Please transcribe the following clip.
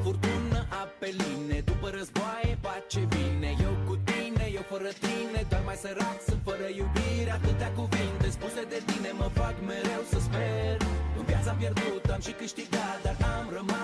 furtună apeline, după războaie pace vine. Eu cu tine, eu fără tine, doar mai sărac sunt fără iubire. Atâtea cuvinte spuse de tine mă fac mereu să sper. În viața pierdută am și câștigat, dar am rămas